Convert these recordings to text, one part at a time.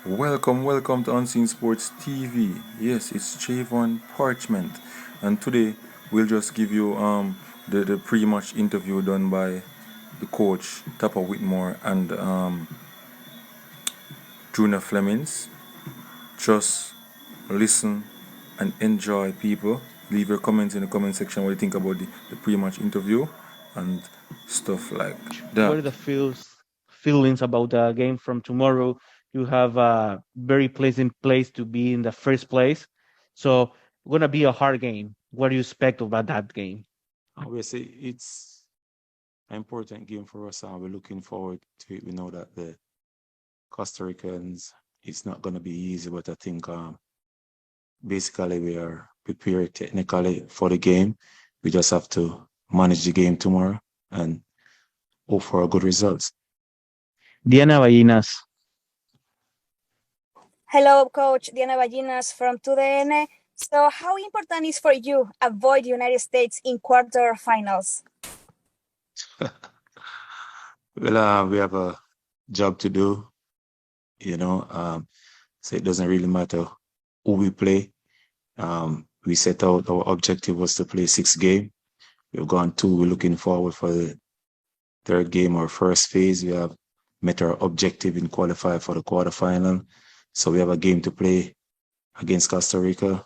Welcome to Unseen Sports TV. Yes, it's Javon Parchment, and today we'll just give you the pre-match interview done by the coach Tappa Whitmore and Junior Flemings. Just listen and enjoy, people. Leave your comments in the comment section what you think about the pre-match interview and stuff like What that. are the feelings about the game from tomorrow? You have a very pleasant place to be in the first place. So gonna be a hard game. What do you expect about that game? Obviously, it's an important game for us, and we're looking forward to it. We know that the Costa Ricans, it's not going to be easy, but I think basically we are prepared technically for the game. We just have to manage the game tomorrow and hope for good results. Diana Ballinas. Hello, Coach Diana Ballinas from 2DN. So, how important is for you avoid United States in quarterfinals? Well, we have a job to do, you know, so it doesn't really matter who we play. We set out our objective was to play 6 games. We've gone 2. We're looking forward for the third game, our first phase. We have met our objective in qualify for the quarterfinal. So we have a game to play against Costa Rica.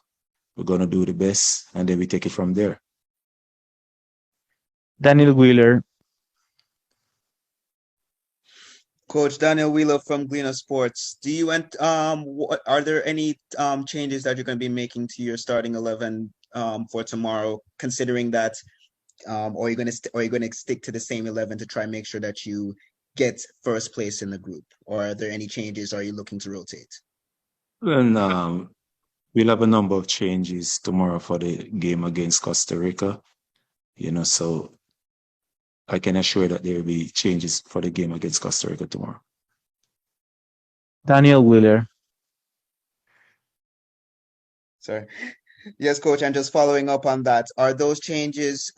We're going to do the best, and then we take it from there. Daniel Wheeler. Coach Daniel Wheeler from Gleaner Sports. Do you are there any changes that you're going to be making to your starting 11 for tomorrow, considering that, or are you going to stick to the same 11 to try and make sure that you get first place in the group, or are there any changes? Are you looking to rotate? And we'll have a number of changes tomorrow for the game against Costa Rica. So I can assure that there will be changes for the game against Costa Rica tomorrow. Daniel Wheeler. Sorry. Yes, Coach, and just following up on that, are those changes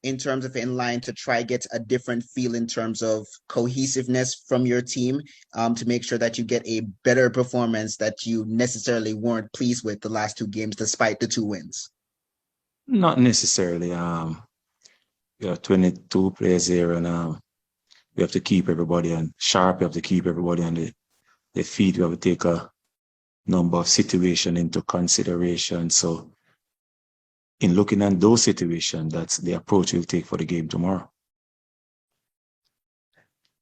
in terms of in line to try get a different feel in terms of cohesiveness from your team to make sure that you get a better performance that you necessarily weren't pleased with the last 2 games despite the 2 wins? Not necessarily. We have 22 players here, and we have to keep everybody on sharp. We have to keep everybody on their feet. We have to take a number of situations into consideration. So in looking at those situations, that's the approach we'll take for the game tomorrow.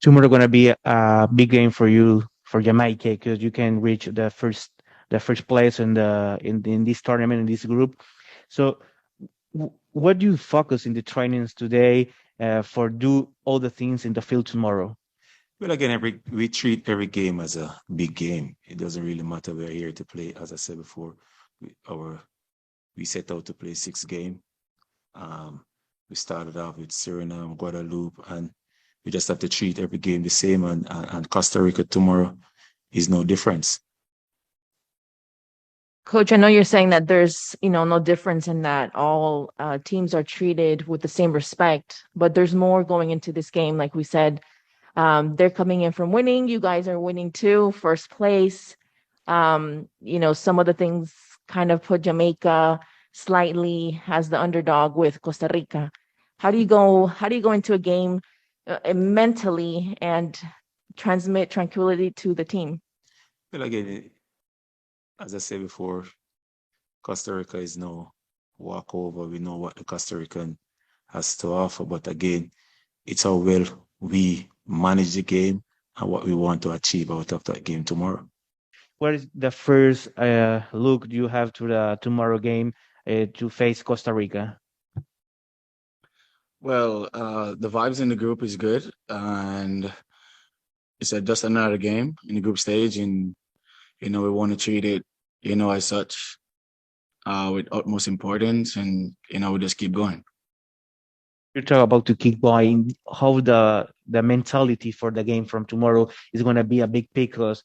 Tomorrow gonna be a big game for you for Jamaica because you can reach the first place in this tournament, in this group. So what do you focus in the trainings today for do all the things in the field tomorrow? Well, again, we treat every game as a big game. It doesn't really matter. We're here to play. As I said before, we set out to play 6 games. We started off with Suriname, Guadeloupe, and we just have to treat every game the same. And Costa Rica tomorrow is no difference. Coach, I know you're saying that there's, no difference in that. All teams are treated with the same respect, but there's more going into this game. Like we said, they're coming in from winning. You guys are winning too, first place. Some of the things kind of put Jamaica slightly as the underdog with Costa Rica. How do you go into a game mentally and transmit tranquility to the team? Well, again, as I said before, Costa Rica is no walkover. We know what the Costa Rican has to offer. But again, it's how well we manage the game and what we want to achieve out of that game tomorrow. What is the first look you have to the tomorrow game to face Costa Rica? Well, the vibes in the group is good, and it's just another game in the group stage, and we want to treat it, as such, with utmost importance, and we just keep going. You talk about to keep going. How the mentality for the game from tomorrow is going to be a big because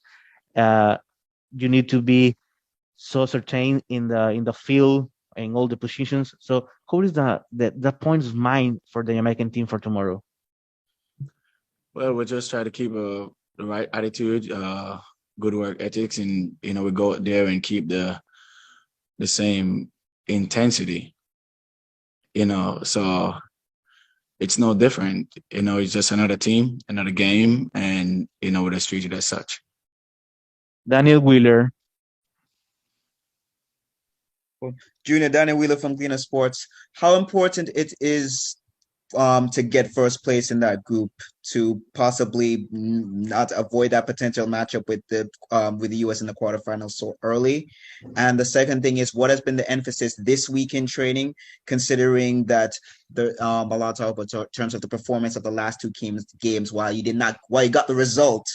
you need to be so certain in the field in all the positions. So how is the points of mind for the Jamaican team for tomorrow? Well, we'll just try to keep the right attitude, good work ethics, and we go out there and keep the same intensity. So it's no different. It's just another team, another game, and we're just treated as such. Daniel Wheeler. Junior, Daniel Wheeler from Gleaner Sports. How important it is to get first place in that group to possibly not avoid that potential matchup with the US in the quarterfinals so early. And the second thing is, what has been the emphasis this week in training, considering that the a lot of talk about in terms of the performance of the last two games, while you got the result,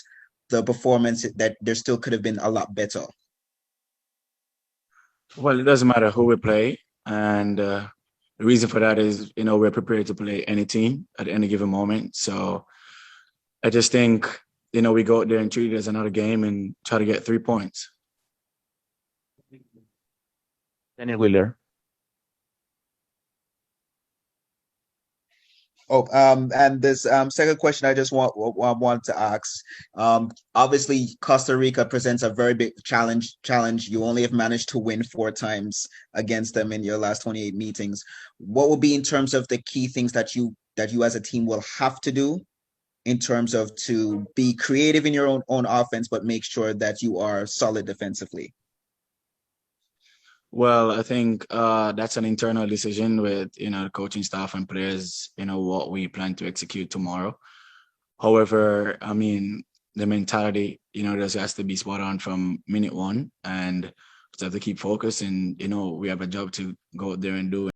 the performance that there still could have been a lot better. Well, it doesn't matter who we play, and the reason for that is, we're prepared to play any team at any given moment. So I just think, we go out there and treat it as another game and try to get 3 points. Daniel Wheeler. And this second question I just want to ask. Obviously, Costa Rica presents a very big challenge. You only have managed to win 4 times against them in your last 28 meetings. What will be in terms of the key things that you as a team will have to do in terms of to be creative in your own offense, but make sure that you are solid defensively? Well, I think that's an internal decision with the coaching staff and players. What we plan to execute tomorrow. However, I mean, the mentality, just has to be spot on from minute one, and just have to keep focused. And we have a job to go out there and do.